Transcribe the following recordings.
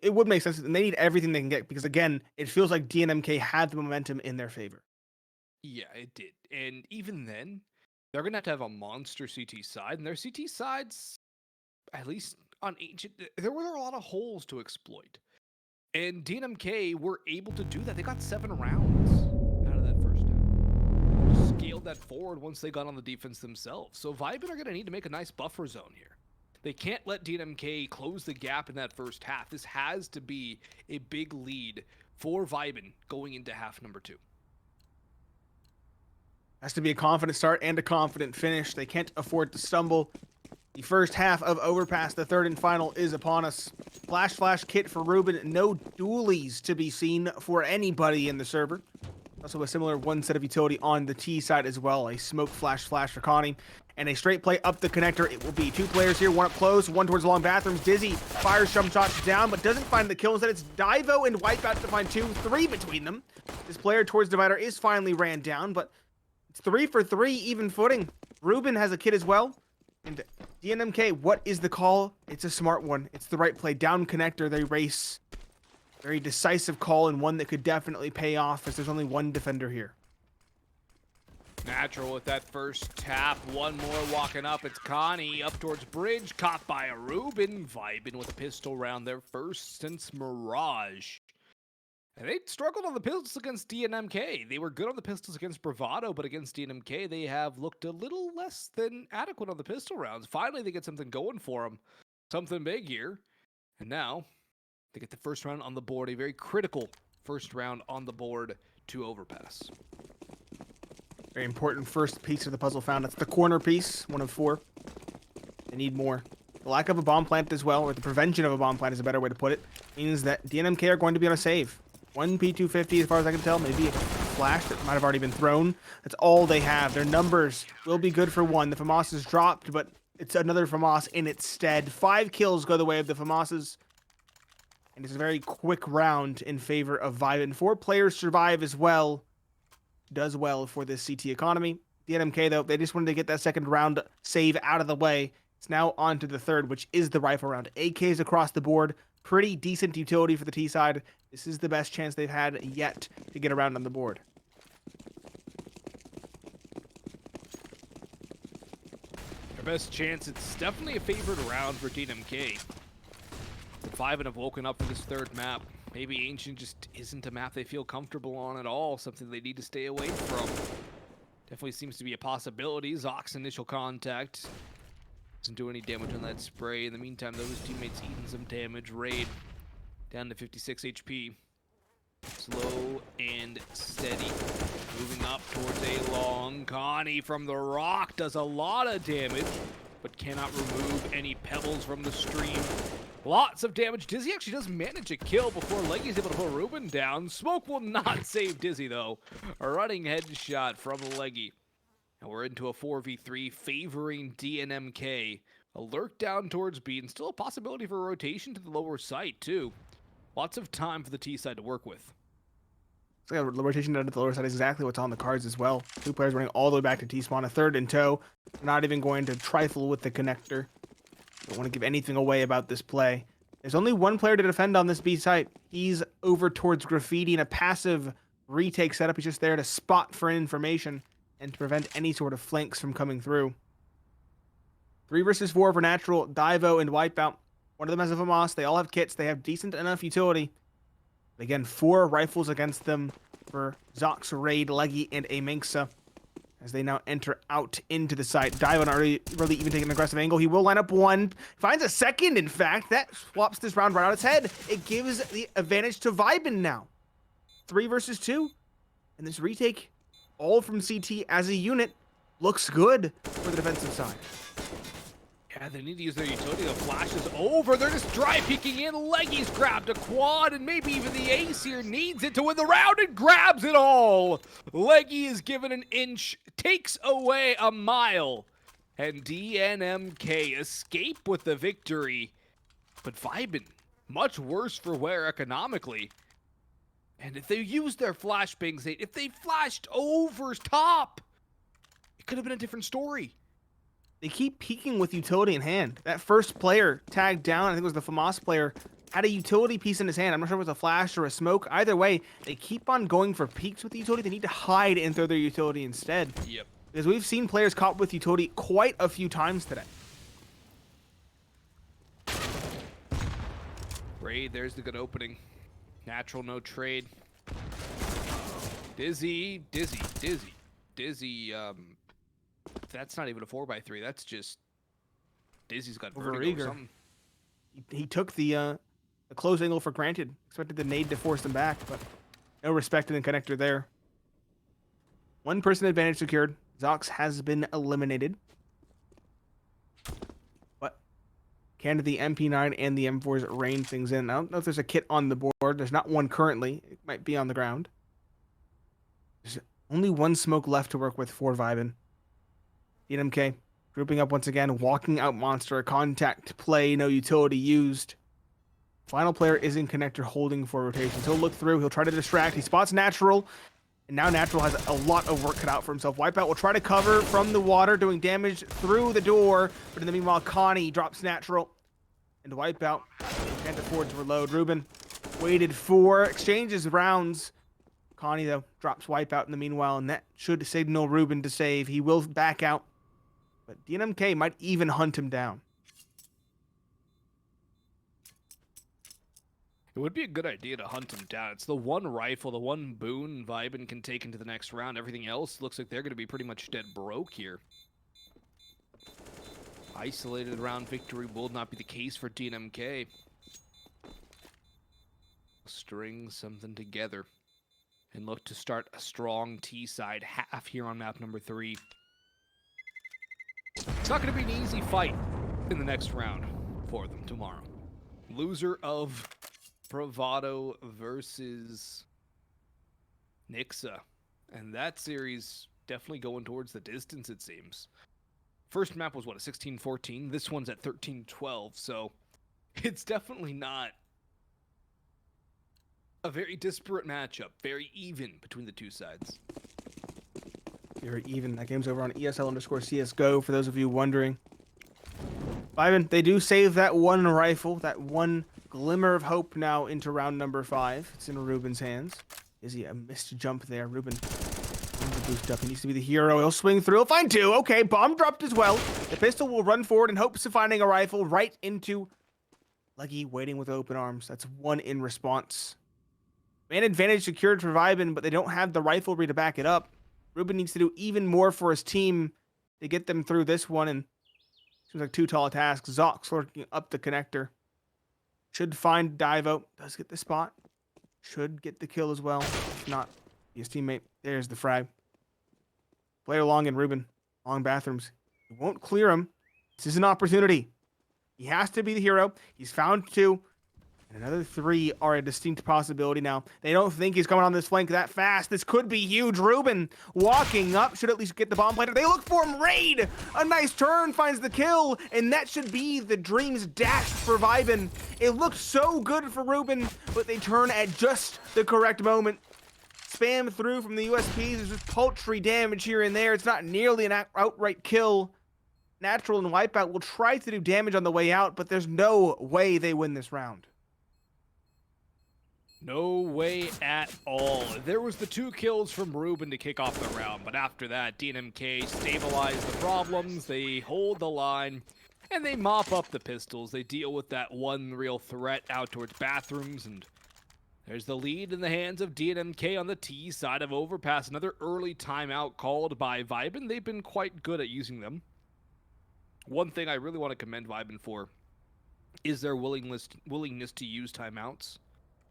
It would make sense, and they need everything they can get because, again, it feels like DNMK had the momentum in their favor. Yeah, it did. And even then, they're going to have a monster CT side, and their CT sides, at least on Ancient, there were a lot of holes to exploit. And DNMK were able to do that. They got 7 rounds out of that first half. Scaled that forward once they got on the defense themselves. So VYBN are going to need to make a nice buffer zone here. They can't let DNMK close the gap in that first half. This has to be a big lead for VYBN going into half number 2. Has to be a confident start and a confident finish. They can't afford to stumble. The first half of Overpass, the third and final, is upon us. Flash kit for Ruben. No dualies to be seen for anybody in the server. Also a similar one set of utility on the T side as well. A smoke flash for Connie. And a straight play up the connector. It will be 2 players here, one up close, one towards the long bathrooms. Dizzy fires jump shots down, but doesn't find the kill. Instead, it's Divo and Wipeout to find 2, 3 between them. This player towards Divider is finally ran down, but it's 3 for 3, even footing. Ruben has a kit as well. And DNMK, what is the call? It's a smart one. It's the right play. Down connector, they race. Very decisive call, and one that could definitely pay off as there's only one defender here. Natural with that first tap. One more walking up. It's Connie up towards bridge. Caught by a Ruben. VYBN with a pistol round their first since Mirage. And they struggled on the pistols against DNMK. They were good on the pistols against Bravado, but against DNMK, they have looked a little less than adequate on the pistol rounds. Finally, they get something going for them. Something big here. And now, they get the first round on the board. A very critical first round on the board to Overpass. Very important first piece of the puzzle found. That's the corner piece, 1 of 4. They need more. The lack of a bomb plant as well, or the prevention of a bomb plant is a better way to put it, means that DNMK are going to be on a save. 1 P250 as far as I can tell, maybe a flash that might have already been thrown. That's all they have. Their numbers will be good for 1. The FAMAS is dropped, but it's another FAMAS in its stead. 5 kills go the way of the FAMASes. And it's a very quick round in favor of VYBN. 4 players survive as well. Does well for this CT economy. DNMK, though, they just wanted to get that second round save out of the way. It's now on to the third, which is the rifle round. AKs across the board. Pretty decent utility for the T side. This is the best chance they've had yet to get around on the board. Their best chance, it's definitely a favored round for DNMK. The VYBN have woken up for this third map. Maybe Ancient just isn't a map they feel comfortable on at all, something they need to stay away from. Definitely seems to be a possibility. Zox initial contact. Doesn't do any damage on that spray. In the meantime, those teammates eating some damage. Raid down to 56 HP. Slow and steady. Moving up towards a long. Connie from the rock does a lot of damage, but cannot remove any pebbles from the stream. Lots of damage. Dizzy actually does manage a kill before Leggy's able to put Ruben down. Smoke will not save Dizzy, though. A running headshot from Leggy. And we're into a 4v3 favoring DNMK. A lurk down towards B, and still a possibility for a rotation to the lower site, too. Lots of time for the T side to work with. So yeah, rotation down to the lower side is exactly what's on the cards as well. 2 players running all the way back to T-spawn, a third in tow. Not even going to trifle with the connector. Don't want to give anything away about this play. There's only 1 player to defend on this B site. He's over towards Graffiti in a passive retake setup. He's just there to spot for information and to prevent any sort of flanks from coming through. 3 versus 4 for Natural, Divo, and Wipeout. One of them has a FAMAS. They all have kits. They have decent enough utility. But again, 4 rifles against them for Zox, Raid, Leggy, and a Minxa. As they now enter out into the site. Divo not really even taking an aggressive angle. He will line up 1. Finds a second, in fact. That swaps this round right on its head. It gives the advantage to VYBN now. 3 versus 2. And this retake, all from CT as a unit, looks good for the defensive side. Yeah, they need to use their utility. The flash is over. They're just dry peeking in. Leggy's grabbed a quad, and maybe even the ace here needs it to win the round and grabs it all. Leggy is given an inch, takes away a mile, and DNMK escape with the victory. But VYBN, much worse for wear economically. And if they used their flashbangs, if they flashed over top, it could have been a different story. They keep peeking with utility in hand. That first player tagged down, I think it was the FAMAS player, had a utility piece in his hand. I'm not sure if it was a flash or a smoke. Either way, they keep on going for peeks with the utility. They need to hide and throw their utility instead. Yep. Because we've seen players caught with utility quite a few times today. Raid, there's the good opening. Natural, no trade. Dizzy. That's not even a 4x3. That's just Dizzy's got vertigo or something. He took the close angle for granted. Expected the nade to force them back, but no respect in the connector there. One person advantage secured. Zox has been eliminated. But can the MP9 and the M4s rein things in? I don't know if there's a kit on the board. There's not one currently. It might be on the ground. There's only one smoke left to work with for VYBN. DNMK grouping up once again, walking out monster, a contact play, no utility used. Final player is in connector holding for rotations. He'll look through, he'll try to distract. He spots Natural, and now Natural has a lot of work cut out for himself. Wipeout will try to cover from the water, doing damage through the door, but in the meanwhile, Connie drops Natural, and Wipeout can't afford to reload. Ruben waited for exchanges rounds. Connie, though, drops Wipeout in the meanwhile, and that should signal Ruben to save. He will back out, but DNMK might even hunt him down. It would be a good idea to hunt him down. It's the one rifle, the one boon VYBN can take into the next round. Everything else looks like they're going to be pretty much dead broke here. Isolated round victory will not be the case for DNMK. String something together and look to start a strong T-side half here on map number 3. It's not going to be an easy fight in the next round for them tomorrow. Loser of Bravado versus Nixa. And that series definitely going towards the distance, it seems. First map was, what, a 16-14? This one's at 13-12, so it's definitely not a very disparate matchup. Very even between the two sides. Very even. That game's over on ESL_CSGO, for those of you wondering. VYBN, they do save that one rifle, that one glimmer of hope now into round number 5. It's in Ruben's hands. Is he a missed jump there? Ruben boost up. He needs to be the hero. He'll swing through. He'll find 2. Okay, bomb dropped as well. The pistol will run forward in hopes of finding a rifle right into Leggy, waiting with open arms. That's 1 in response. Man advantage secured for VYBN, but they don't have the riflery to back it up. Ruben needs to do even more for his team to get them through this one, and seems like too tall a task. Zox lurking up the connector. Should find Divo. Does get the spot. Should get the kill as well. If not, his teammate. There's the frag. Player long in Ruben. Long bathrooms. He won't clear him. This is an opportunity. He has to be the hero. He's found 2. And another 3 are a distinct possibility now. They don't think he's coming on this flank that fast. This could be huge. Ruben walking up. Should at least get the bomb planter. They look for him. Raid! A nice turn. Finds the kill. And that should be the dreams dashed for VYBN. It looked so good for Ruben, but they turn at just the correct moment. Spam through from the USPs. There's just paltry damage here and there. It's not nearly an outright kill. Natural and Wipeout will try to do damage on the way out, but there's no way they win this round. No way at all. There was the 2 kills from Ruben to kick off the round, but after that, DNMK stabilized the problems, they hold the line, and they mop up the pistols. They deal with that one real threat out towards bathrooms, and there's the lead in the hands of DNMK on the T side of Overpass. Another early timeout called by VYBN. They've been quite good at using them. One thing I really want to commend VYBN for is their willingness to use timeouts.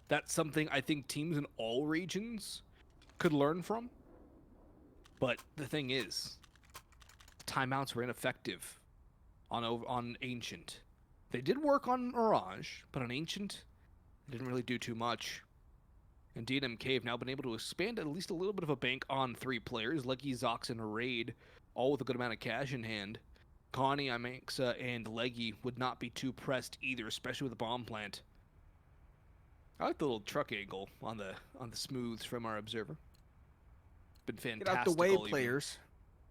That's something I think teams in all regions could learn from. But the thing is, timeouts were ineffective on Ancient. They did work on Mirage, but on Ancient, they didn't really do too much. And DNMK have now been able to expand at least a little bit of a bank on 3 players. Leggy, Zox, and Raid, all with a good amount of cash in hand. Connie, Imexa, and Leggy would not be too pressed either, especially with the bomb plant. I like the little truck angle on the smooths from our observer. Been fantastic. Get out the way, players.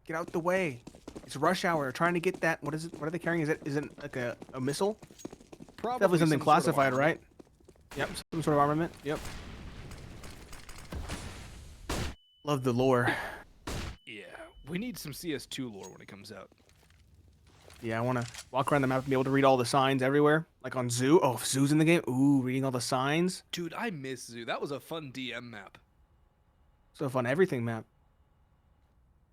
Get out the way. It's rush hour. Trying to get that. What is it? What are they carrying? Is it like a missile? Probably definitely something classified, sort of right? Yep, some sort of armament. Yep. Love the lore. Yeah, we need some CS2 lore when it comes out. Yeah, I want to walk around the map and be able to read all the signs everywhere. Like on Zoo. Oh, if Zoo's in the game. Ooh, reading all the signs. Dude, I miss Zoo. That was a fun DM map. So fun. Everything map.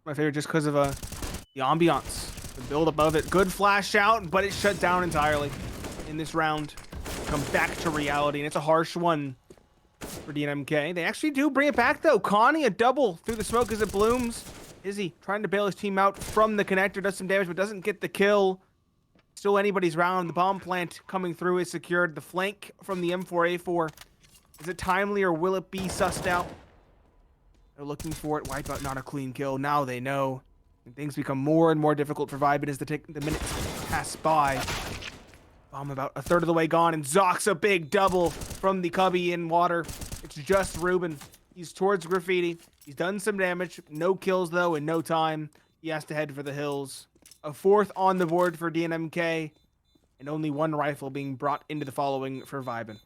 My favorite just because of the ambiance. The build above it. Good flash out, but it's shut down entirely in this round. Come back to reality, and it's a harsh one for DNMK. They actually do bring it back, though. Connie, a double through the smoke as it blooms. Izzy trying to bail his team out from the connector. Does some damage, but doesn't get the kill. Still anybody's round. The bomb plant coming through is secured. The flank from the M4A4. Is it timely, or will it be sussed out? They're looking for it. Wipeout, not a clean kill. Now they know. And things become more and more difficult for VYBN as the minutes pass by. Bomb about a third of the way gone, and Zox a big double from the cubby in water. It's just Ruben. He's towards Graffiti. He's done some damage. No kills, though, in no time. He has to head for the hills. A fourth on the board for DNMK, and only one rifle being brought into the following for VYBN.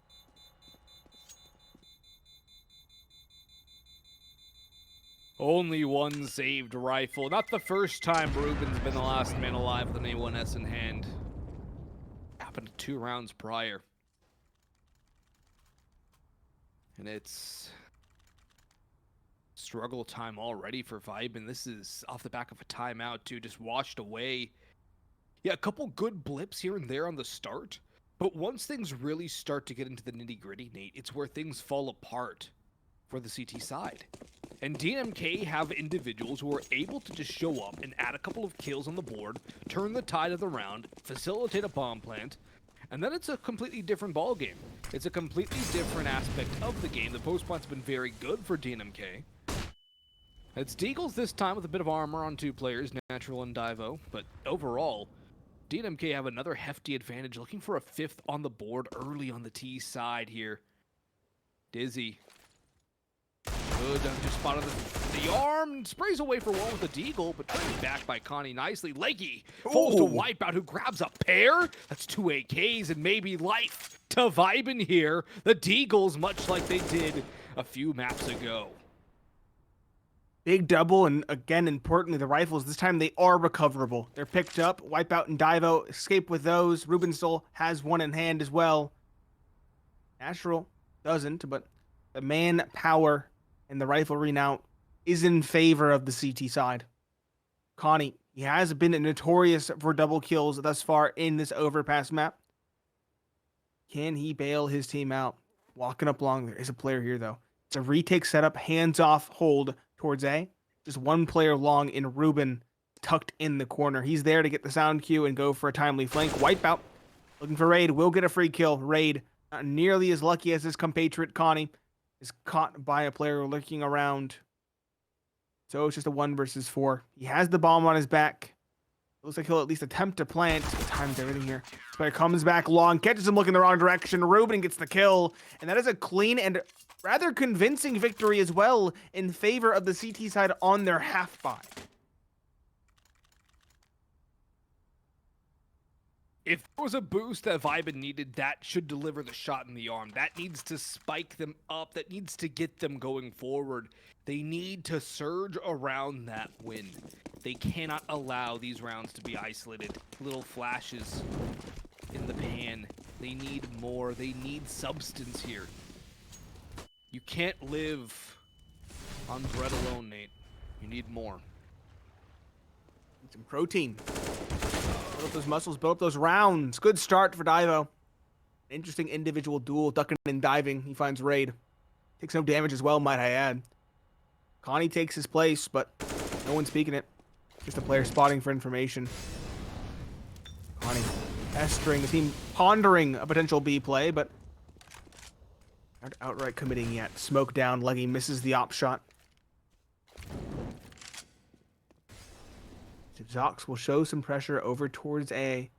Only one saved rifle. Not the first time Ruben's been the last man alive with an A1S in hand. Happened 2 rounds prior. And it's struggle time already for VYBN. This is off the back of a timeout, too. Just washed away. Yeah, a couple good blips here and there on the start. But once things really start to get into the nitty-gritty, Nate, it's where things fall apart for the CT side. And DNMK have individuals who are able to just show up and add a couple of kills on the board, turn the tide of the round, facilitate a bomb plant, and then it's a completely different ballgame. It's a completely different aspect of the game. The post plant's been very good for DNMK. It's Deagles this time with a bit of armor on 2 players, Natural and Divo, but overall, DNMK have another hefty advantage, looking for a 5th on the board early on the T side here. Dizzy. Good, just spotted the arm, sprays away for one with the deagle, but turned back by Connie nicely. Leggy falls to Wipeout, who grabs a pair. That's 2 AKs and maybe life to VYBN here. The deagles, much like they did a few maps ago. Big double, and again, importantly, the rifles, this time they are recoverable. They're picked up. Wipeout and Divo escape with those. Ruben still has one in hand as well. Natural doesn't, but the manpower and the riflery now is in favor of the CT side. Connie, he has been notorious for double kills thus far in this Overpass map. Can he bail his team out? Walking up long, there is a player here, though. It's a retake setup, hands-off hold towards A. Just one player long in Ruben, tucked in the corner. He's there to get the sound cue and go for a timely flank. Wipeout, looking for Raid, will get a free kill. Raid, not nearly as lucky as his compatriot Connie, is caught by a player lurking around. So it's just a 1 versus 4. He has the bomb on his back. Looks like he'll at least attempt to plant. Times everything here. This player comes back long, catches him looking the wrong direction. Ruben gets the kill, and that is a clean and rather convincing victory as well in favor of the CT side on their half buy. If there was a boost that VYBN needed, that should deliver the shot in the arm. That needs to spike them up. That needs to get them going forward. They need to surge around that win. They cannot allow these rounds to be isolated. Little flashes in the pan. They need more. They need substance here. You can't live on bread alone, Nate. You need more. Need some protein. Build up those muscles, build up those rounds. Good start for Divo. Interesting individual duel, ducking and diving. He finds Raid. Takes no damage as well, might I add. Connie takes his place, but no one's speaking it. Just a player spotting for information. Connie pestering the team, pondering a potential B play, but not outright committing yet. Smoke down, Leggy misses the op shot. Zox will show some pressure over towards A.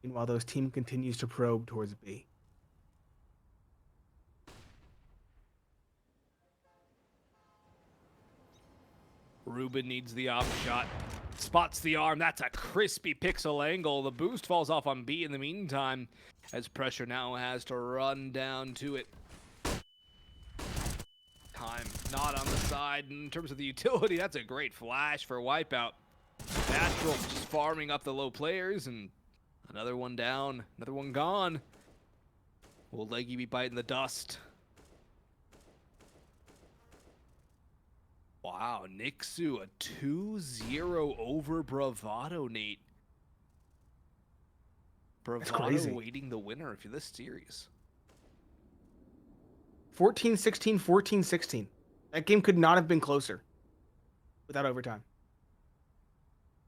Meanwhile, those team continues to probe towards B. Ruben needs the op shot. Spots the arm. That's a crispy pixel angle. The boost falls off on B in the meantime, as pressure now has to run down to it. Time not on the side. In terms of the utility, that's a great flash for Wipeout. Natural just farming up the low players, and another one down, another one gone. Will Leggy be biting the dust? Wow, Nixu, a 2-0 over Bravado, Nate. Bravado waiting the winner of this series. 14-16, 14-16. That game could not have been closer without overtime.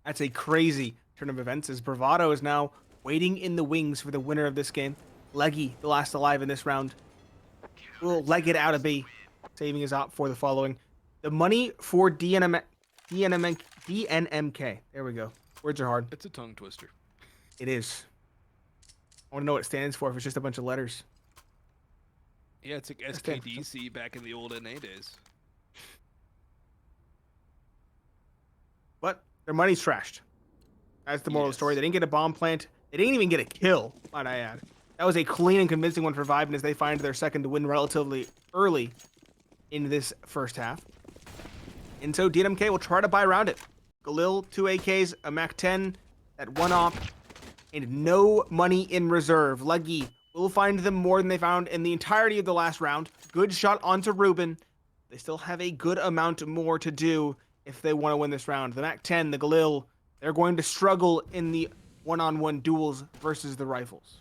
That's a crazy turn of events, as Bravado is now waiting in the wings for the winner of this game. Leggy, the last alive in this round, will leg it out of B, saving his op for the following. The money for DNMK. There we go. Words are hard. It's a tongue twister. It is. I want to know what it stands for if it's just a bunch of letters. Yeah, it's like SKDC back in the old NA days. But their money's trashed. That's the moral of the story. They didn't get a bomb plant. They didn't even get a kill, might I add. That was a clean and convincing one for VYBN as they find their second to win relatively early in this first half. And so DNMK will try to buy around it. Galil, 2 AKs, a MAC-10, that one op, and no money in reserve. Leggy will find them more than they found in the entirety of the last round. Good shot onto Ruben. They still have a good amount more to do if they want to win this round. The MAC-10, the Galil, they're going to struggle in the one-on-one duels versus the rifles.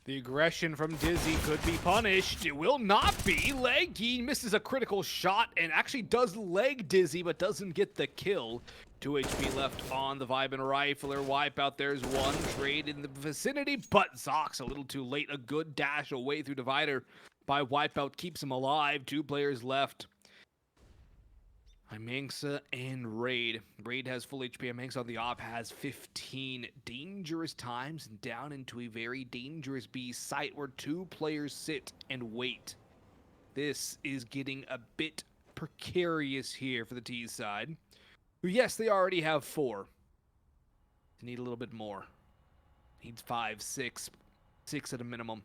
The aggression from Dizzy could be punished. It will not be. Leggy misses a critical shot and actually does leg Dizzy, but doesn't get the kill. 2 HP left on the VYBN Rifler. Wipeout, there's one trade in the vicinity, but Zox a little too late. A good dash away through Divider by Wipeout keeps him alive. 2 players left. Imangsa and Raid. Raid has full HP. Imangsa on the op has 15. Dangerous times and down into a very dangerous B site where 2 players sit and wait. This is getting a bit precarious here for the T side. Yes, they already have 4. They need a little bit more. Needs 5, 6 at a minimum.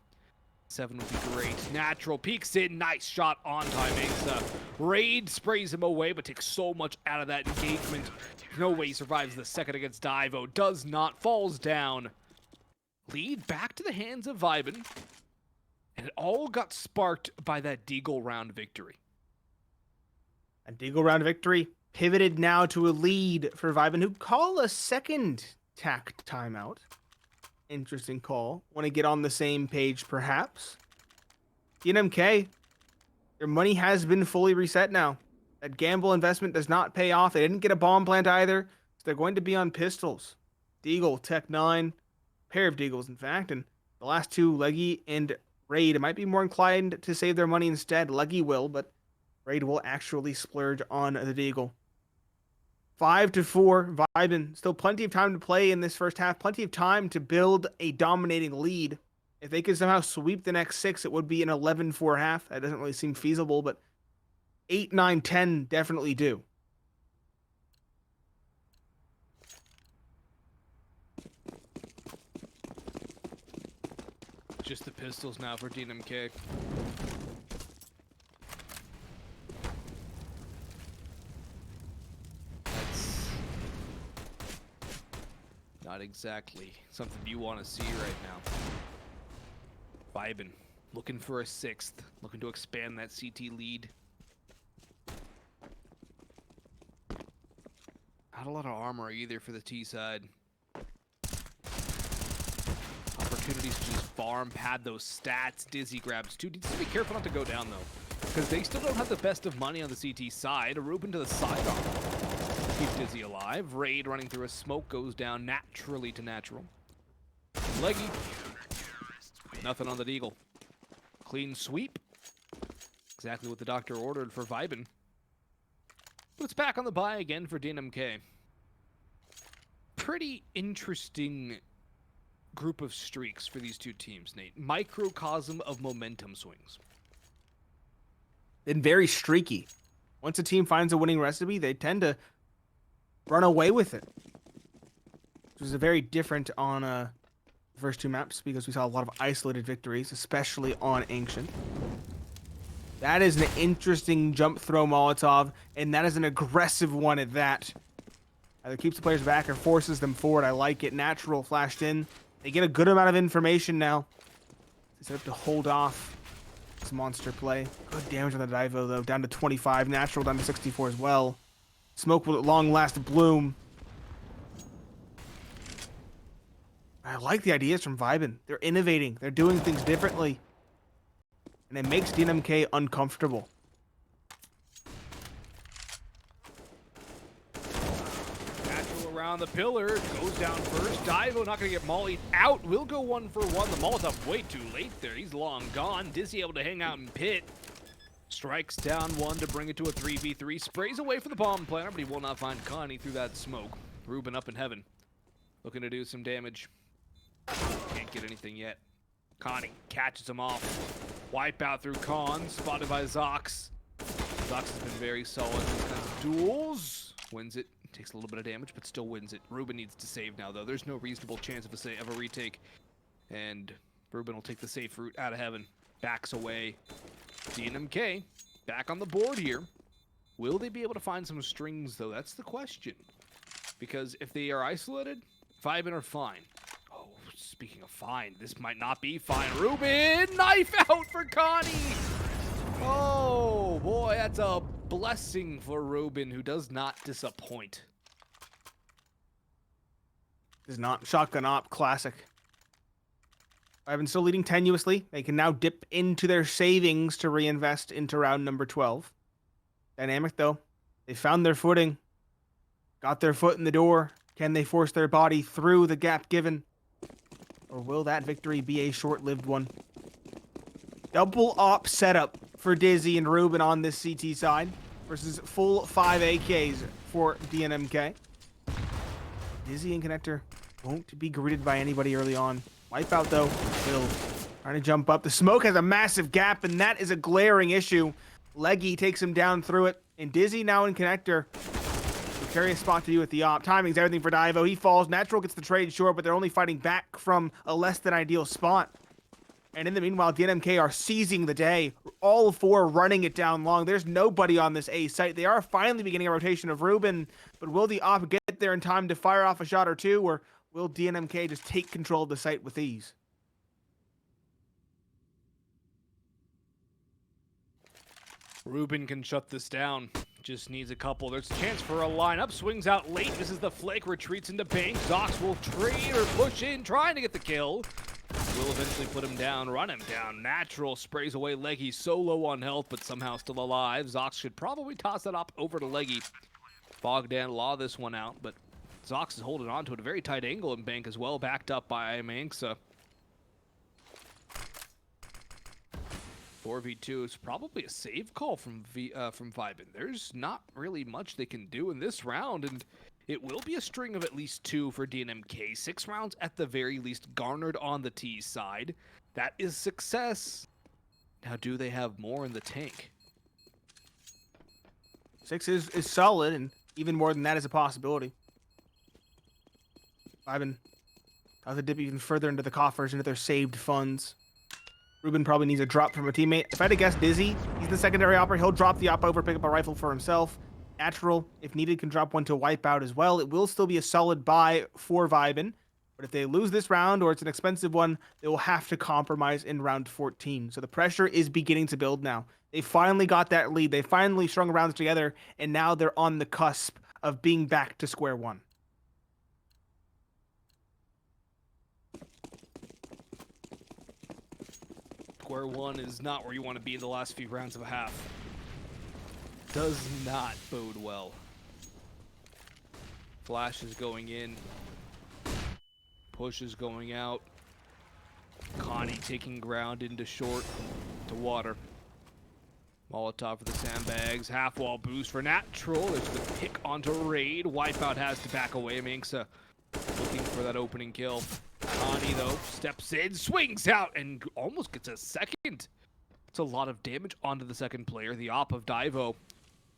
7 would be great. Natural peeks in. Nice shot on Imangsa. Raid sprays him away, but takes so much out of that engagement. No way he survives the second against Divo. Does not. Falls down. Lead back to the hands of VYBN. And it all got sparked by that Deagle round victory. A Deagle round victory pivoted now to a lead for VYBN, who call a second tack timeout. Interesting call. Want to get on the same page, perhaps. DNMK, their money has been fully reset now. That gamble investment does not pay off. They didn't get a bomb plant either, so they're going to be on pistols. Deagle, Tech 9, pair of Deagles, in fact, and the last 2, Leggy and Raid, might be more inclined to save their money instead. Leggy will, but Raid will actually splurge on the Deagle. 5-4, VYBN. Still plenty of time to play in this first half. Plenty of time to build a dominating lead. If they could somehow sweep the next 6, it would be an 11-4 half. That doesn't really seem feasible, but 8, 9, 10 definitely do. Just the pistols now for DNMK. Not exactly something you want to see right now. VYBN looking for a 6th, looking to expand that CT lead. Not a lot of armor either for the T side. Opportunities to just farm, pad those stats. Dizzy grabs 2. Needs to be careful not to go down though, because they still don't have the best of money on the CT side. A Ruben to the sidearm. Keep Dizzy alive. Raid running through a smoke goes down naturally to natural. Leggy. Nothing on the Deagle. Clean sweep. Exactly what the doctor ordered for VYBN. But it's back on the buy again for DNMK. Pretty interesting group of streaks for these 2 teams, Nate. Microcosm of momentum swings. been very streaky. Once a team finds a winning recipe, they tend to run away with it. Which was very different on the first two maps because we saw a lot of isolated victories, especially on Ancient. That is an interesting jump throw Molotov, and that is an aggressive one at that. Either keeps the players back or forces them forward. I like it. Natural flashed in. They get a good amount of information now. They set up to hold off this monster play. Good damage on the Divo, though. Down to 25. Natural down to 64 as well. Smoke will at long last bloom. I like the ideas from VYBN. They're innovating. They're doing things differently. And it makes DNMK uncomfortable. Natural around the pillar, goes down first. Divo not going to get mollied out. Will go 1 for 1. The Molotov way too late there. He's long gone. Dizzy able to hang out in pit. Strikes down 1 to bring it to a 3v3. Sprays away for the bomb planter, but he will not find Connie through that smoke. Ruben up in heaven. Looking to do some damage. Can't get anything yet. Connie catches him off. Wipeout through Con, spotted by Zox. Zox has been very solid in these kinds of duels. Wins it. Takes a little bit of damage, but still wins it. Ruben needs to save now, though. There's no reasonable chance of a retake. And Ruben will take the safe route out of heaven. Backs away. DNMK back on the board here. Will they be able to find some strings, though? That's the question. Because if they are isolated, VYBN are fine. Oh, speaking of fine, this might not be fine. Ruben, knife out for Connie. Oh, boy, that's a blessing for Ruben, who does not disappoint. Is not shotgun op classic. VYBN still leading tenuously. They can now dip into their savings to reinvest into round number 12. Dynamic, though. They found their footing. Got their foot in the door. Can they force their body through the gap given? Or will that victory be a short-lived one? Double op setup for Dizzy and Ruben on this CT side versus full 5 AKs for DNMK. Dizzy and Connector won't be greeted by anybody early on. Wipeout, though, still trying to jump up. The smoke has a massive gap, and that is a glaring issue. Leggy takes him down through it, and Dizzy now in Connector. Precarious spot to do with the op. Timing's everything for Divo. He falls. Natural gets the trade short, but they're only fighting back from a less than ideal spot. And in the meanwhile, DNMK are seizing the day. All four running it down long. There's nobody on this A site. They are finally beginning a rotation of Ruben, but will the op get there in time to fire off a shot or two, or will DNMK just take control of the site with ease? Ruben can shut this down. Just needs a couple. There's a chance for a lineup. Swings out late. This is the flick. Retreats into bank. Zox will trade or push in, trying to get the kill. Will eventually put him down, run him down. Natural sprays away Leggy, so low on health, but somehow still alive. Zox should probably toss that up over to Leggy. Bogdan law this one out, but Zox is holding on to it. A very tight angle in bank as well, backed up by Manksa. 4v2 is probably a save call from VYBN. There's not really much they can do in this round, and it will be a string of at least 2 for DNMK. 6 rounds at the very least garnered on the T side. That is success. Now, do they have more in the tank? 6 is solid, and even more than that is a possibility. VYBN has to dip even further into the coffers, into their saved funds. Ruben probably needs a drop from a teammate. If I had to guess, Dizzy, he's the secondary operator. He'll drop the op over, pick up a rifle for himself. Natural, if needed, can drop one to Wipeout as well. It will still be a solid buy for VYBN. But if they lose this round, or it's an expensive one, they will have to compromise in round 14. So the pressure is beginning to build now. They finally got that lead. They finally strung rounds together, and now they're on the cusp of being back to square one. Square one is not where you want to be in the last few rounds of a half. Does not bode well. Flash is going in. Push is going out. Connie taking ground into short to water. Molotov for the sandbags. Half wall boost for Natural. There's the pick onto Raid. Wipeout has to back away. Manksa looking for that opening kill. Connie, though, steps in, swings out, and almost gets a second. It's a lot of damage onto the second player, the op of Divo.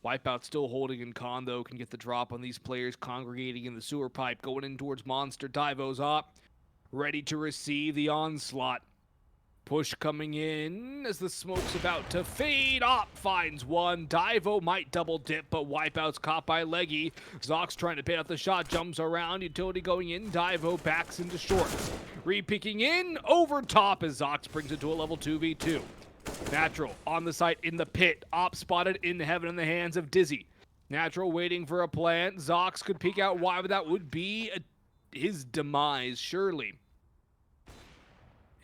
Wipeout still holding in con, though, can get the drop on these players congregating in the sewer pipe, going in towards Monster. Divo's op, ready to receive the onslaught. Push coming in as the smoke's about to fade. Op finds one. Divo might double dip, but Wipeout's caught by Leggy. Zox trying to pay out the shot, jumps around. Utility going in. Divo backs into short. Re-picking in over top as Zox brings it to a level 2v2. Natural on the site in the pit. Op spotted in heaven in the hands of Dizzy. Natural waiting for a plant. Zox could peek out wide, but that would be his demise, surely.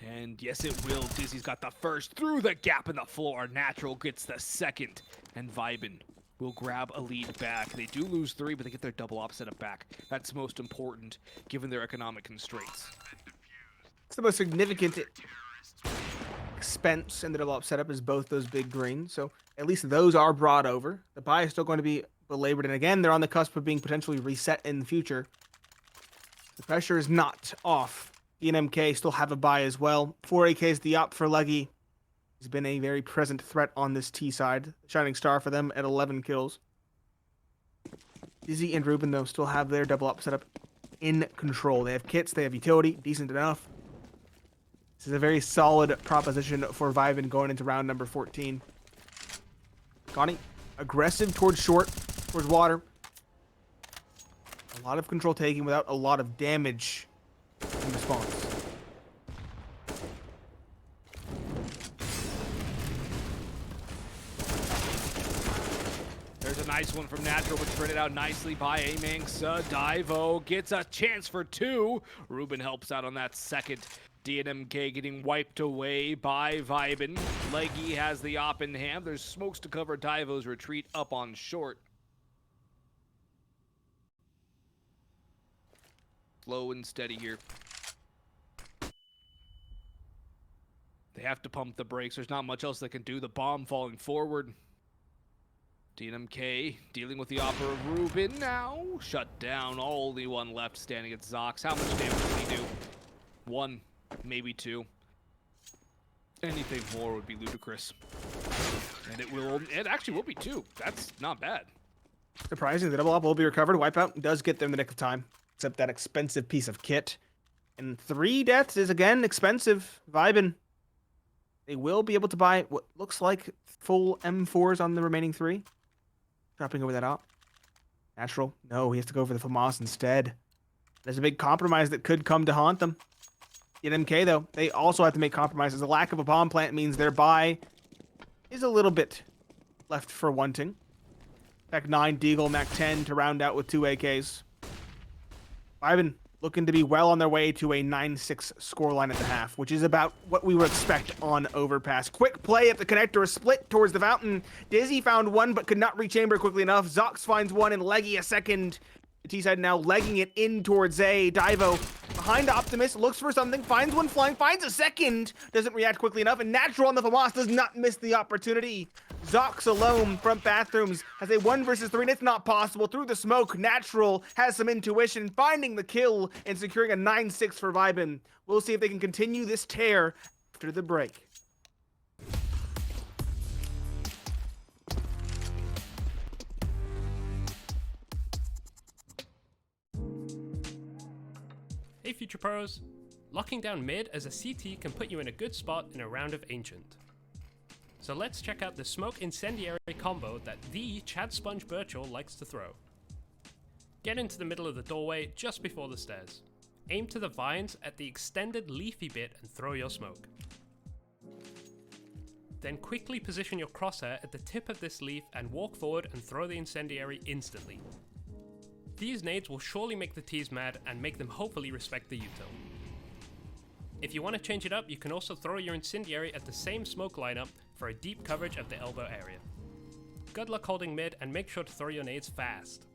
And yes, it will. Dizzy's got the first through the gap in the floor. Natural gets the second. And VYBN will grab a lead back. They do lose 3, but they get their double op setup back. That's most important, given their economic constraints. It's the most significant expense in the double op setup is both those big greens. So at least those are brought over. The buy is still going to be belabored. And again, they're on the cusp of being potentially reset in the future. The pressure is not off. DNMK still have a buy as well. 4 AKs the op for Leggy. He's been a very present threat on this T side. Shining star for them at 11 kills. Dizzy and Ruben, though, still have their double op setup in control. They have kits, they have utility, decent enough. This is a very solid proposition for VYBN going into round number 14. Connie, aggressive towards short, towards water. A lot of control taking without a lot of damage in response. There's a nice one from Natural, but spread it out nicely by Amanx. Divo gets a chance for 2. Ruben helps out on that second. DNMK getting wiped away by VYBN. Leggy has the op in hand. There's smokes to cover Divo's retreat up on short. Slow and steady here. They have to pump the brakes. There's not much else they can do. The bomb falling forward. DNMK dealing with the offer of Ruben now. Shut down. Only one left standing at Zox. How much damage can he do? 1, maybe 2. Anything more would be ludicrous. And it actually will be 2. That's not bad. Surprising, the double op will be recovered. Wipeout does get there in the nick of time. Except that expensive piece of kit. And 3 deaths is, again, expensive. VYBN. They will be able to buy what looks like full M4s on the remaining 3. Dropping over that op. Natural. No, he has to go for the FAMAS instead. There's a big compromise that could come to haunt them. DNMK, though, they also have to make compromises. The lack of a bomb plant means their buy is a little bit left for wanting. Mac 9, Deagle, Mac 10 to round out with 2 AKs. VYBN looking to be well on their way to a 9-6 scoreline at the half, which is about what we would expect on Overpass. Quick play at the connector, a split towards the fountain. Dizzy found one, but could not rechamber quickly enough. Zox finds one, and Leggy a second. The T-side now legging it in towards A. Divo behind Optimus, looks for something, finds one flying, finds a second, doesn't react quickly enough, and Natural on the FAMAS does not miss the opportunity. Zox alone, front bathrooms, has a 1 versus 3, and it's not possible. Through the smoke, Natural has some intuition, finding the kill and securing a 9-6 for VYBN. We'll see if they can continue this tear after the break. Hey Future Pros! Locking down mid as a CT can put you in a good spot in a round of Ancient. So let's check out the smoke incendiary combo that the Chad Sponge Birchall likes to throw. Get into the middle of the doorway just before the stairs. Aim to the vines at the extended leafy bit and throw your smoke. Then quickly position your crosshair at the tip of this leaf and walk forward and throw the incendiary instantly. These nades will surely make the T's mad and make them hopefully respect the util. If you want to change it up, you can also throw your incendiary at the same smoke lineup for a deep coverage of the elbow area. Good luck holding mid and make sure to throw your nades fast.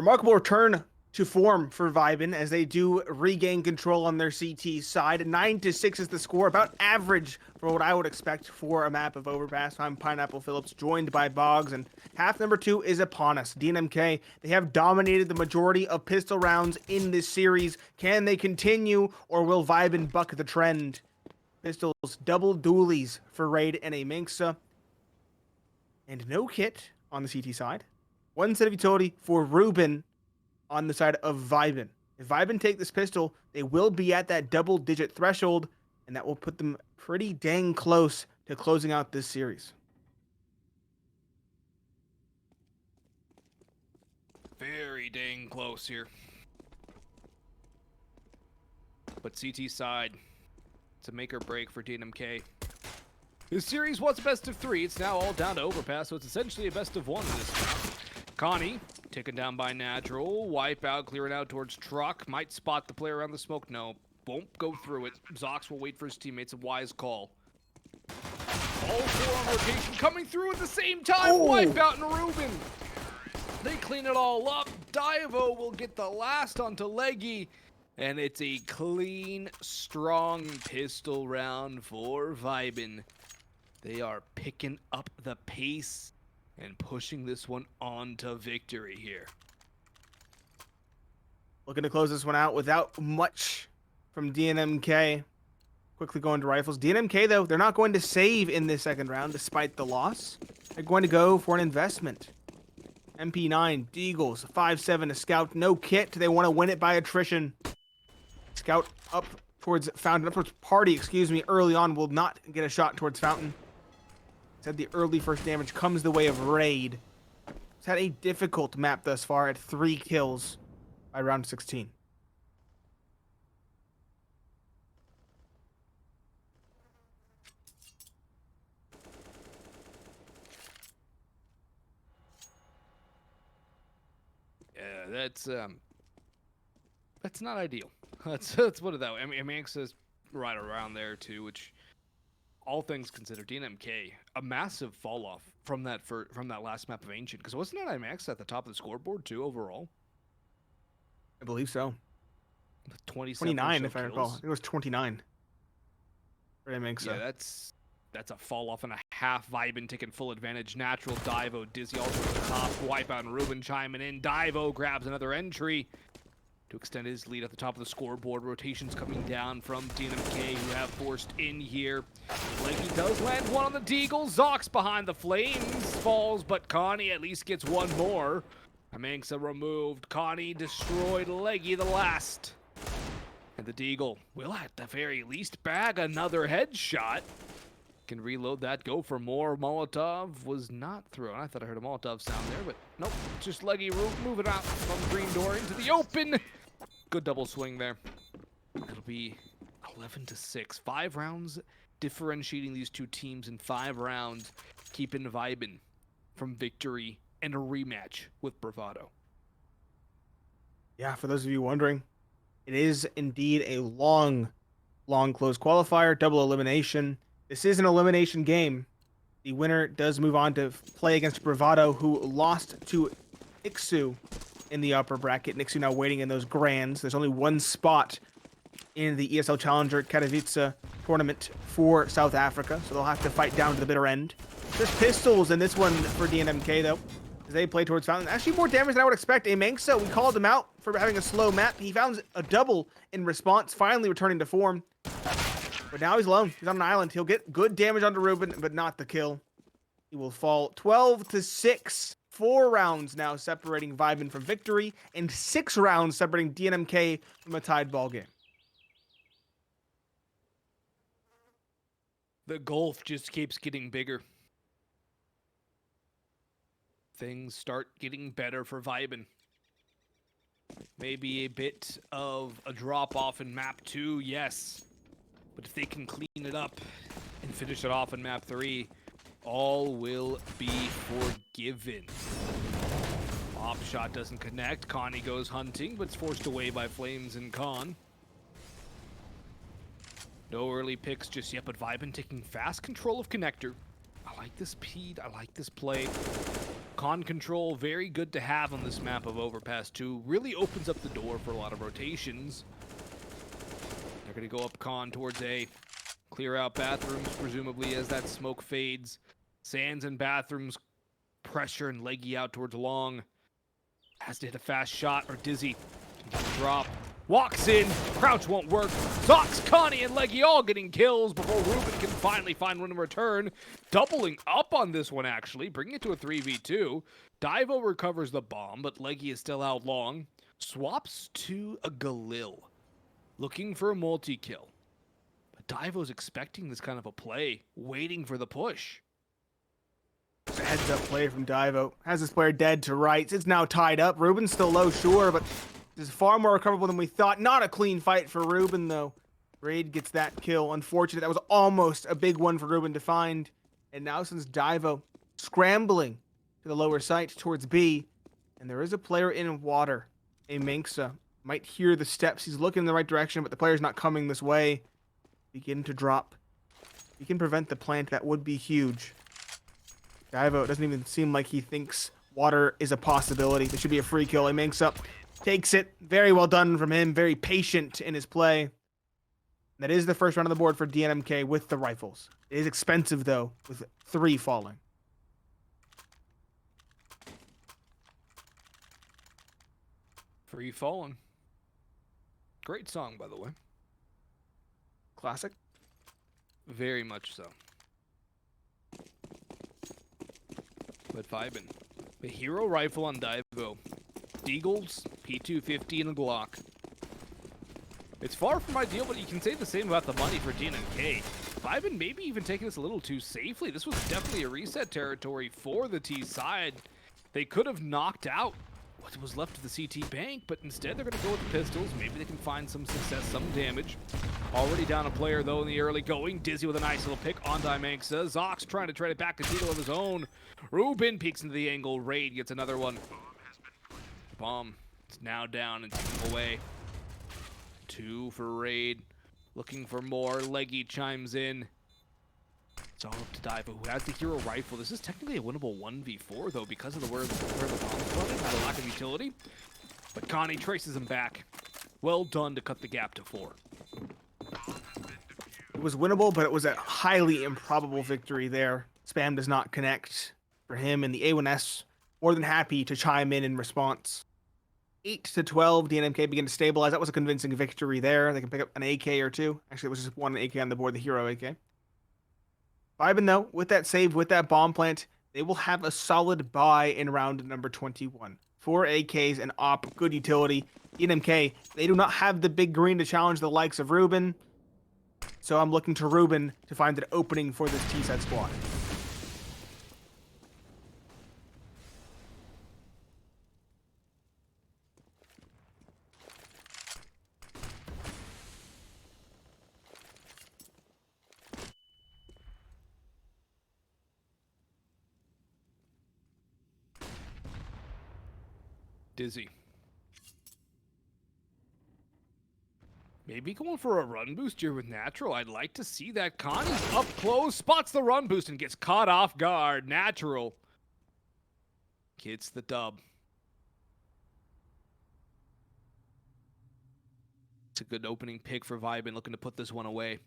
Remarkable return to form for VYBN as they do regain control on their CT side. 9-6 is the score, about average for what I would expect for a map of Overpass. I'm Pineapple Phillips, joined by Boggs, and half number 2 is upon us. DNMK, they have dominated the majority of pistol rounds in this series. Can they continue, or will VYBN buck the trend? Pistols, double dualies for Raid and a Minxa. And no kit on the CT side. One set of utility for Ruben on the side of VYBN. If VYBN take this pistol, they will be at that double-digit threshold, and that will put them pretty dang close to closing out this series. Very dang close here. But CT side, it's a make or break for DNMK. This series was a best of 3. It's now all down to Overpass, so it's essentially a best of 1 in this round. Connie, taken down by Natural. Wipeout, clearing out towards Truck. Might spot the player around the smoke. No, won't go through it. Zox will wait for his teammates. A wise call. All 4 on rotation, coming through at the same time. Oh. Wipeout and Ruben. They clean it all up. Divo will get the last onto Leggy. And it's a clean, strong pistol round for VYBN. They are picking up the pace and pushing this one on to victory here. Looking to close this one out without much from DNMK. Quickly going to rifles. DNMK, though, they're not going to save in this second round despite the loss. They're going to go for an investment. MP9, Deagles, 5-7, a scout, no kit. They want to win it by attrition. Scout up towards Fountain, up towards Party, excuse me, early on, will not get a shot towards Fountain. Said the early first damage comes the way of Raid. It's had a difficult map thus far at 3 kills by round 16. Yeah, that's not ideal. Let's put it that way. I mean, Manx is right around there too, which, all things considered, DNMK, a massive fall off from that last map of Ancient, because wasn't that IMAX at the top of the scoreboard too overall? I believe so. 29 if I recall. I think it was 29. For MX. Yeah, that's a fall off and a half. VYBN taking full advantage. Natural, Divo, Dizzy also to the top. Wipeout and Ruben chiming in. Divo grabs another entry to extend his lead at the top of the scoreboard. Rotations coming down from DNMK, who have forced in here. Leggy does land one on the Deagle. Zox behind the flames falls, but Connie at least gets one more. Amangsa removed. Connie destroyed. Leggy the last. And the Deagle will at the very least bag another headshot. Can reload that, go for more. Molotov was not thrown. I thought I heard a Molotov sound there, but nope. Just Leggy moving out from green door into the open. Good double swing there. It'll be 11-6. 5 rounds differentiating these two teams in 5 rounds, keeping VYBN from victory and a rematch with Bravado. Yeah, for those of you wondering, it is indeed a long close qualifier, double elimination. This is an elimination game. The winner does move on to play against Bravado, who lost to Ixu in the upper bracket. Ixu now waiting in those grands. There's only one spot in the ESL Challenger Katowice tournament for South Africa, so they'll have to fight down to the bitter end. There's pistols in this one for DNMK, though, as they play towards Fountain. Actually, more damage than I would expect. Amangsa, we called him out for having a slow map. He found a double in response, finally returning to form. But now he's alone. He's on an island. He'll get good damage onto Ruben, but not the kill. He will fall 12-6. 4 rounds now separating VYBN from victory, and 6 rounds separating DNMK from a tied ball game. The gulf just keeps getting bigger. Things start getting better for VYBN. Maybe a bit of a drop-off in map 2, yes. But if they can clean it up and finish it off in map 3, all will be forgiven. Op shot doesn't connect. Connie goes hunting, but it's forced away by Flames and Khan. No early picks just yet, but VYBN taking fast control of connector. I like this peed. I like this play. Con control, very good to have on this map of Overpass 2. Really opens up the door for a lot of rotations. They're going to go up Con towards A. Clear out bathrooms, presumably, as that smoke fades. Sands and bathrooms, pressure and Leggy out towards long. Has to hit a fast shot, or Dizzy can drop. Walks in, crouch won't work. Zox, Connie, and Leggy all getting kills before Ruben can finally find one in return. Doubling up on this one, actually, bringing it to a 3v2. Divo recovers the bomb, but Leggy is still out long. Swaps to a Galil, looking for a multi-kill. But Divo's expecting this kind of a play, waiting for the push. It's a heads-up play from Divo. Has this player dead to rights. It's now tied up. Ruben's still low, sure, but this is far more recoverable than we thought. Not a clean fight for Ruben, though. Raid gets that kill. Unfortunate. That was almost a big one for Ruben to find. And now since Divo scrambling to the lower site towards B, and there is a player in water. A Minksa might hear the steps. He's looking in the right direction, but the player's not coming this way. Begin to drop. He can prevent the plant. That would be huge. Divo, it doesn't even seem like he thinks water is a possibility. There should be a free kill. He makes up, takes it. Very well done from him. Very patient in his play. That is the first round on the board for DNMK with the rifles. It is expensive, though, with 3 falling. Free Fallen. Great song, by the way. Classic. Very much so. But VYBN. The hero rifle on Divo. Deagles, P250, and a Glock. It's far from ideal, but you can say the same about the money for DNMK. VYBN maybe even taking this a little too safely. This was definitely a reset territory for the T side. They could have knocked out what was left of the CT bank, but instead they're going to go with the pistols. Maybe they can find some success, some damage. Already down a player, though, in the early going. Dizzy with a nice little pick on Dimanksa. Zox trying to trade it back to Deagle of his own. Ruben peeks into the angle. Raid gets another one. Bomb is now down and taken away. 2 for Raid. Looking for more. Leggy chimes in. It's all up to Divo, who has the hero rifle. This is technically a winnable 1v4, though, because of where the bomb's running, not a lack of utility. But Connie traces him back. Well done to cut the gap to 4. It was winnable, but it was a highly improbable victory there. Spam does not connect for him, and the A1S more than happy to chime in response. 8-12, DNMK begin to stabilize. That was a convincing victory there. They can pick up an AK or 2. Actually, it was just 1 AK on the board, the hero AK. VYBN, though, with that save, with that bomb plant, they will have a solid buy in round number 21. 4 AKs and op, good utility. DNMK, they do not have the big green to challenge the likes of Ruben. So I'm looking to Ruben to find an opening for this T-side squad. Dizzy. Maybe going for a run boost here with Natural. I'd like to see that. Connie's up close, spots the run boost and gets caught off guard. Natural gets the dub. It's a good opening pick for VYBN, looking to put this one away.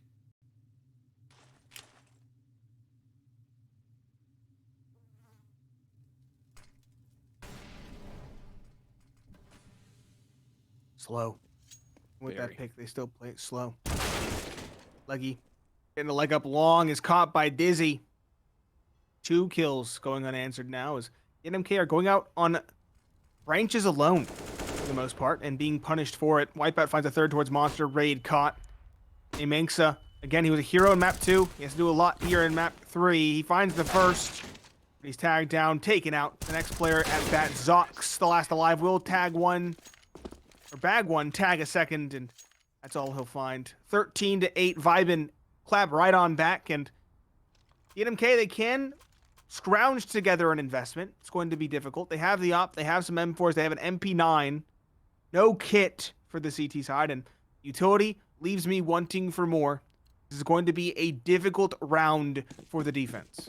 Slow. With Very. that pick, they still play it slow. Leggy getting the leg up long is caught by Dizzy. 2 kills going unanswered now as DNMK are going out on branches alone for the most part and being punished for it. Wipeout finds a third towards Monster. Raid caught. Minksa, again, he was a hero in map 2. He has to do a lot here in map 3. He finds the first. But he's tagged down, taken out. The next player at bat, Zox, the last alive, will tag one. Or bag one, tag a second, and that's all he'll find. 13-8, VYBN clap right on back, and DNMK, they can scrounge together an investment. It's going to be difficult. They have the op, they have some M4s, they have an MP9. No kit for the CT side, and utility leaves me wanting for more. This is going to be a difficult round for the defense.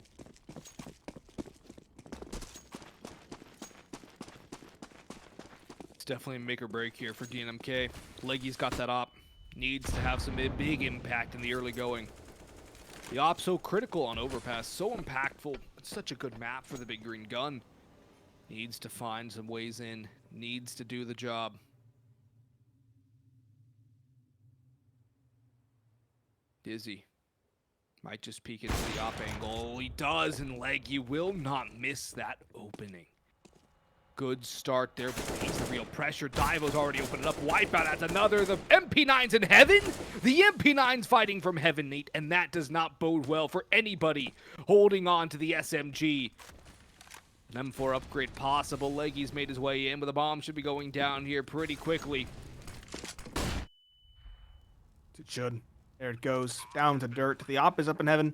It's definitely a make or break here for DNMK. Leggy's got that op. Needs to have some big impact in the early going. The op so critical on Overpass, so impactful. It's such a good map for the big green gun. Needs to find some ways in. Needs to do the job. Dizzy. Might just peek into the op angle. He does, and Leggy will not miss that opening. Good start there, but he's the real pressure. Divo's already opened it up. Wipeout adds another. The MP9's in heaven? The MP9's fighting from heaven, Nate, and that does not bode well for anybody holding on to the SMG. An M4 upgrade possible. Leggy's made his way in, but the bomb should be going down here pretty quickly. It should. There it goes. Down to dirt. The op is up in heaven.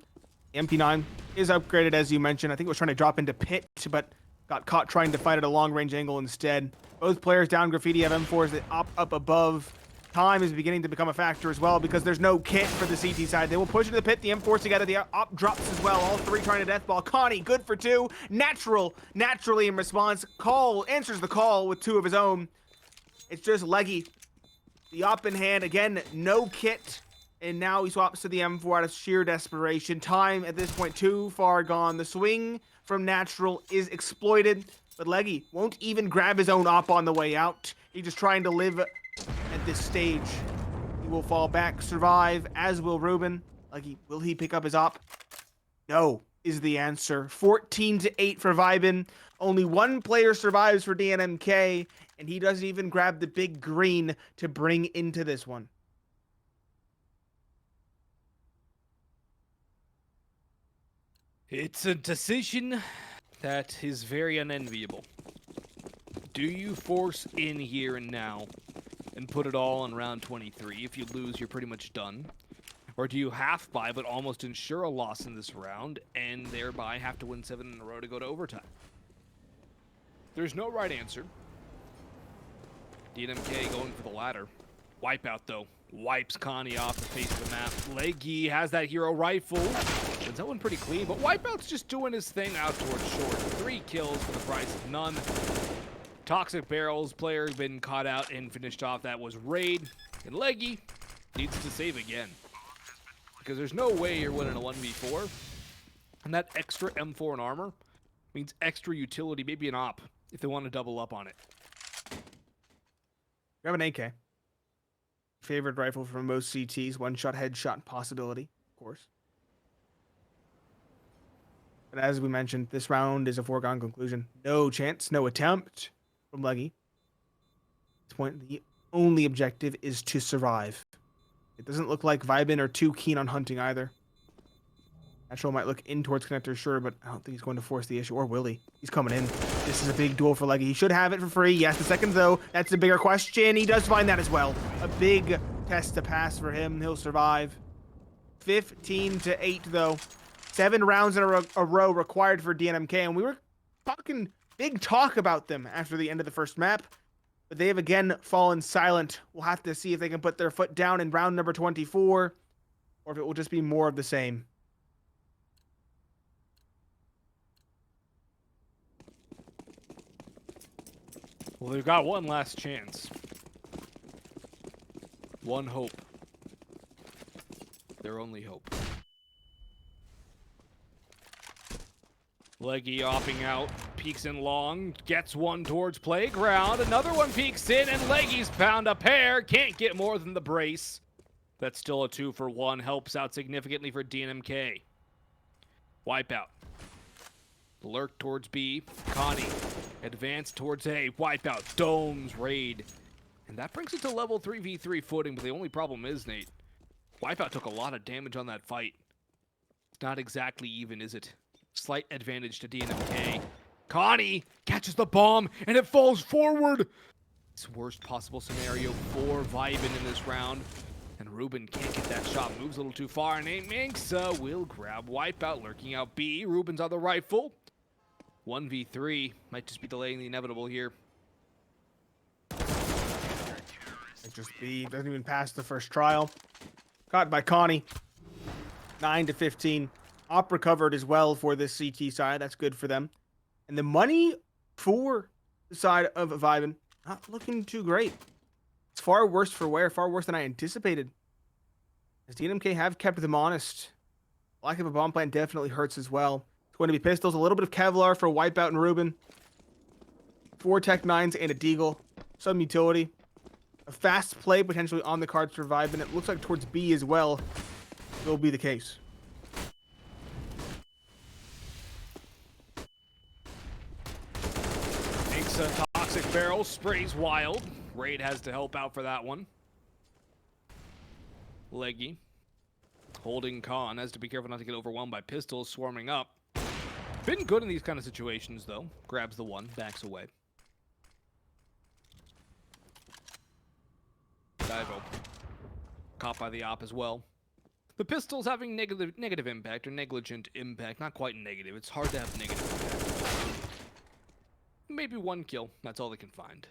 The MP9 is upgraded, as you mentioned. I think it was trying to drop into pit, but got caught trying to fight at a long-range angle instead. Both players down. Graffiti have M4s. The op up above. Time is beginning to become a factor as well because there's no kit for the CT side. They will push into the pit. The M4s together. The op drops as well. All three trying to deathball. Connie, good for two. Naturally in response. Answers the call with two of his own. It's just Leggy. The op in hand. Again, no kit. And now he swaps to the M4 out of sheer desperation. Time at this point too far gone. The swing from Natural is exploited, but Leggy won't even grab his own op on the way out. He's just trying to live at this stage. He will fall back, survive, as will Ruben. Leggy, will he pick up his op? No, is the answer. 14-8 for VYBN. Only one player survives for DNMK, and he doesn't even grab the big green to bring into this one. It's a decision that is very unenviable. Do you force in here and now and put it all on round 23? If you lose, you're pretty much done. Or do you half buy but almost ensure a loss in this round and thereby have to win 7 in a row to go to overtime? There's no right answer. DNMK going for the latter. Wipeout, though. Wipes Connie off the face of the map. Leggy has that hero rifle. Wins that one pretty clean, but Wipeout's just doing his thing out towards short. 3 kills for the price of none. Toxic Barrels player been caught out and finished off. That was Raid. And Leggy needs to save again. Because there's no way you're winning a 1v4. And that extra M4 and armor means extra utility, maybe an op, if they want to double up on it. You have an AK. Favorite rifle from most CTs. One-shot headshot possibility, of course. But as we mentioned, this round is a foregone conclusion. No chance, no attempt from Leggy. At this point, the only objective is to survive. It doesn't look like VYBN are too keen on hunting either. Natural might look in towards connector, sure, but I don't think he's going to force the issue. Or will he? He's coming in. This is a big duel for Leggy. He should have it for free. Yes, the second, though, that's the bigger question. He does find that as well. A big test to pass for him. He'll survive. 15-8, though. 7 rounds in a row required for DNMK, and we were talking big talk about them after the end of the first map, but they have again fallen silent. We'll have to see if they can put their foot down in round number 24, or if it will just be more of the same. Well, they've got one last chance. One hope. Their only hope. Leggy opting out, peeks in long, gets one towards playground, another one peeks in, and Leggy's found a pair, can't get more than the brace. That's still a 2-for-1, helps out significantly for DNMK. Wipeout. Lurk towards B, Connie. Advance towards A, Wipeout, domes, Raid. And that brings it to level 3v3 footing, but the only problem is, Nate, Wipeout took a lot of damage on that fight. It's not exactly even, is it? Slight advantage to DNMK. Connie catches the bomb, and it falls forward. It's worst possible scenario for VYBN in this round. And Ruben can't get that shot. Moves a little too far, and Minx will grab Wipeout, lurking out B. Ruben's on the rifle. 1v3. Might just be delaying the inevitable here. It just be doesn't even pass the first trial. Caught by Connie. 9-15. Op recovered as well for this CT side. That's good for them. And the money for the side of VYBN not looking too great. It's far worse for wear, far worse than I anticipated. As DNMK have kept them honest. Lack of a bomb plant definitely hurts as well. It's going to be pistols, a little bit of Kevlar for Wipeout and Ruben. 4 Tech 9s and a Deagle. Some utility. A fast play potentially on the cards for VYBN, and it looks like towards B as well will be the case. Makes a toxic barrel, sprays wild. Raid has to help out for that one. Leggy holding Khan, has to be careful not to get overwhelmed by pistols swarming up. Been good in these kind of situations though. Grabs the one, backs away. Divo caught by the op as well. The pistols having negative impact or negligent impact. Not quite negative. It's hard to have negative impact. Maybe 1 kill. That's all they can find.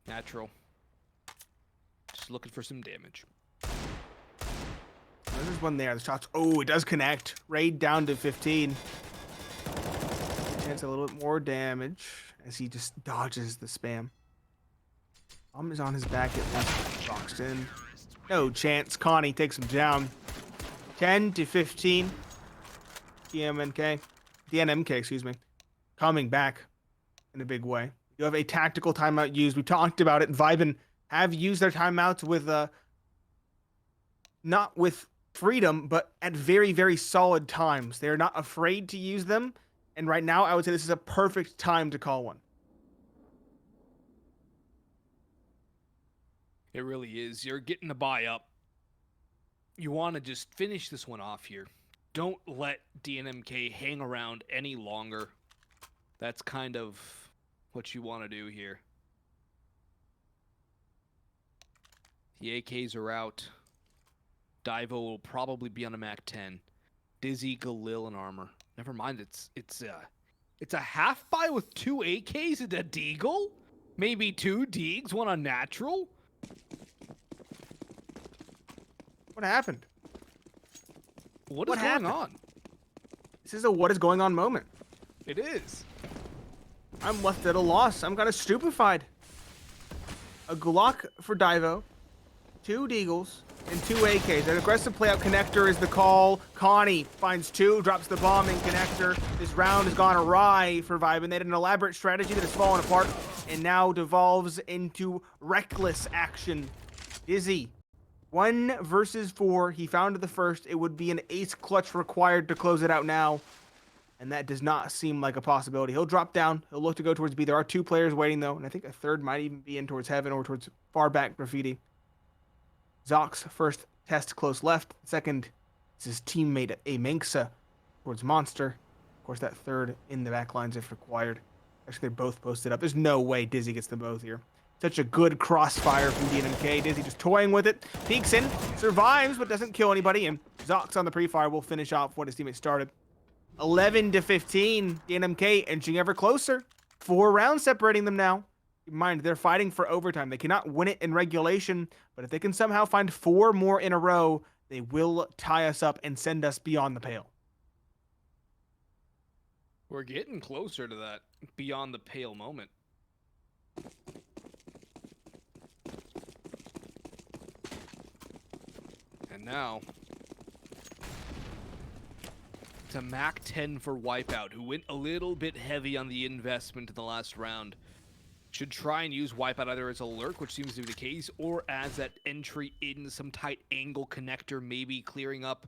Natural. Just looking for some damage. There's one there. The shots. Oh, it does connect. Raid down to 15. Chance a little bit more damage as he just dodges the spam. Bomb is on his back at least. Boxed in. No chance. Connie takes him down. 10 to 15. DNMK, excuse me. Coming back in a big way. You have a tactical timeout used. We talked about it. VYBN have used their timeouts with not with freedom, but at very, very solid times. They're not afraid to use them. And right now, I would say this is a perfect time to call one. It really is. You're getting a buy up. You want to just finish this one off here. Don't let DNMK hang around any longer. That's kind of what you want to do here. The AKs are out. Divo will probably be on a MAC 10. Dizzy, Galil, and armor. Never mind, it's a half buy with 2 AKs and a Deagle? Maybe 2 Deags, 1 on natural? What happened? What is going on? This is a what is going on moment. It is. I'm left at a loss. I'm kind of stupefied. A Glock for Divo, 2 Deagles, and 2 AKs. An aggressive playout connector is the call. Connie finds 2, drops the bomb in connector. This round has gone awry for VYBN. They had an elaborate strategy that has fallen apart and now devolves into reckless action. Dizzy, 1 versus 4. He found the first. It would be an ace clutch required to close it out now. And that does not seem like a possibility. He'll drop down. He'll look to go towards B. There are 2 players waiting, though. And I think a third might even be in towards Heaven or towards far back Graffiti. Zox first test close left. Second is his teammate Amenxa towards Monster. Of course, that third in the back lines if required. Actually, they're both posted up. There's no way Dizzy gets them both here. Such a good crossfire from DNMK. Dizzy just toying with it. Peeks in, survives, but doesn't kill anybody. And Zox on the pre-fire will finish off what his teammate started. 11 to 15. DNMK inching ever closer. 4 rounds separating them now. Keep in mind, they're fighting for overtime. They cannot win it in regulation, but if they can somehow find 4 more in a row, they will tie us up and send us beyond the pale. We're getting closer to that beyond the pale moment. And now, it's a MAC 10 for Wipeout, who went a little bit heavy on the investment in the last round. Should try and use Wipeout either as a lurk, which seems to be the case, or as that entry in some tight angle connector, maybe clearing up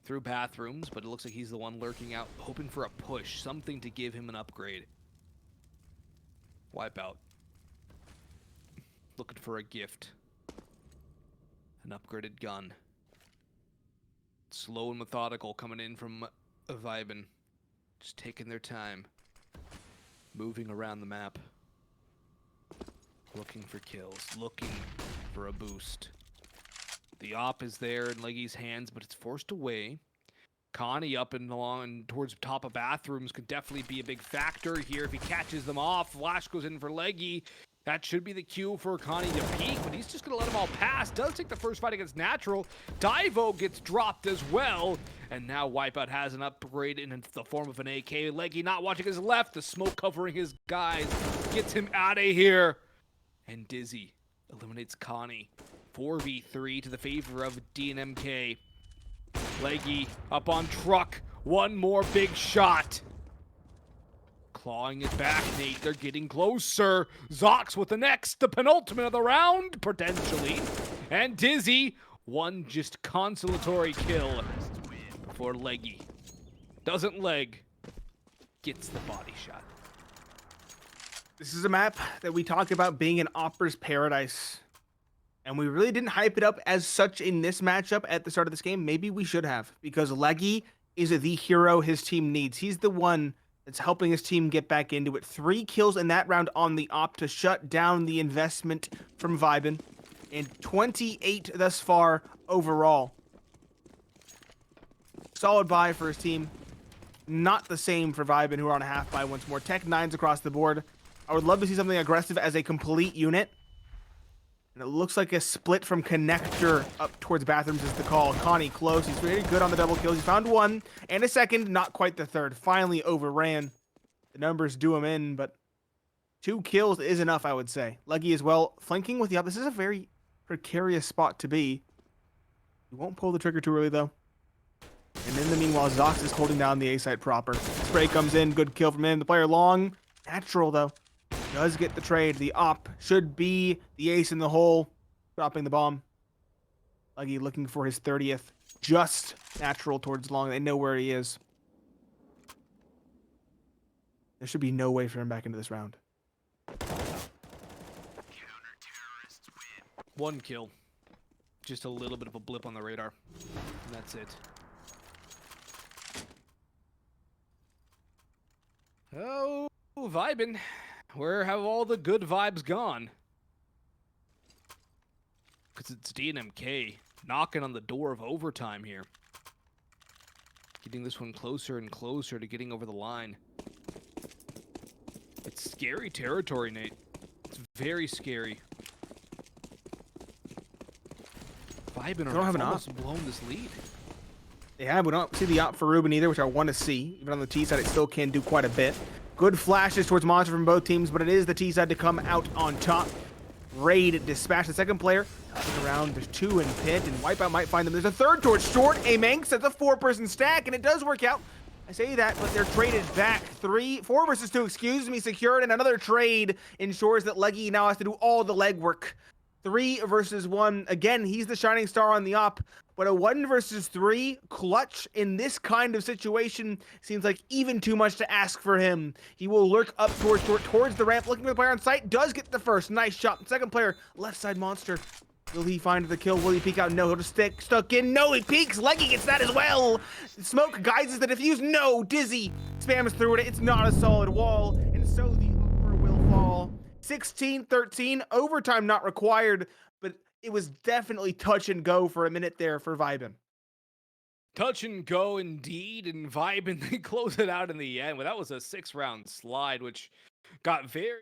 through bathrooms, but it looks like he's the one lurking out, hoping for a push, something to give him an upgrade. Wipeout. Looking for a gift. An upgraded gun. Slow and methodical coming in from VYBN. Just taking their time. Moving around the map. Looking for kills. Looking for a boost. The op is there in Leggy's hands, but it's forced away. Connie up and along and towards top of bathrooms could definitely be a big factor here if he catches them off. Flash goes in for Leggy. That should be the cue for Connie to peek, but he's just going to let them all pass. Does take the first fight against Natural. Divo gets dropped as well. And now Wipeout has an upgrade in the form of an AK. Leggy not watching his left. The smoke covering his guys gets him out of here. And Dizzy eliminates Connie. 4v3 to the favor of DNMK. Leggy up on truck. One more big shot. Clawing it back, Nate. They're getting closer. Zox with the penultimate of the round, potentially. And Dizzy, one just consolatory kill before Leggy doesn't leg, gets the body shot. This is a map that we talked about being an Opera's paradise. And we really didn't hype it up as such in this matchup at the start of this game. Maybe we should have, because Leggy is the hero his team needs. He's the one that's helping his team get back into it. 3 kills in that round on the op to shut down the investment from VYBN. And 28 thus far overall. Solid buy for his team. Not the same for VYBN, who are on a half buy once more. Tech 9s across the board. I would love to see something aggressive as a complete unit. And it looks like a split from connector up towards bathrooms is the call. Connie close. He's very good on the double kills. He found one and a second, not quite the third. Finally overran. The numbers do him in, but 2 kills is enough, I would say. Leggy as well, flanking with the up. This is a very precarious spot to be. He won't pull the trigger too early, though. And in the meanwhile, Zox is holding down the A site proper. Spray comes in, good kill from him. The player long, natural though. Does get the trade. The op should be the ace in the hole, dropping the bomb. Leggy looking for his 30th. Just natural towards long. They know where he is. There should be no way for him back into this round. 1 kill. Just a little bit of a blip on the radar. And that's it. Oh, VYBN. Where have all the good vibes gone? Because it's DNMK knocking on the door of overtime here. Getting this one closer and closer to getting over the line. It's scary territory, Nate. It's very scary. VYBN don't have an almost blown this lead. Yeah, we don't see the op for Ruben either, which I want to see. Even on the T side, it still can do quite a bit. Good flashes towards Monster from both teams, but it is the T side to come out on top. Raid dispatch the second player. Looking around, there's 2 in pit, and Wipeout might find them. There's a third towards short. Manx, that's a 4-person stack, and it does work out. I say that, but they're traded back. 4 versus 2, excuse me, secured, and another trade ensures that Leggy now has to do all the legwork. 3 versus 1. Again, he's the shining star on the op, but a 1 versus 3 clutch in this kind of situation seems like even too much to ask for him. He will lurk up towards the ramp, looking for the player on site. Does get the first. Nice shot. Second player, left side Monster. Will he find the kill? Will he peek out? No, he'll just stuck in. No, he peeks. Leggy gets that as well. Smoke guides the defuse. No, Dizzy spams through it. It's not a solid wall, and so the upper will fall. 16-13, overtime not required, but it was definitely touch and go for a minute there for VYBN. Touch and go indeed, and VYBN, they close it out in the end. Well, that was a 6-round slide, which got very...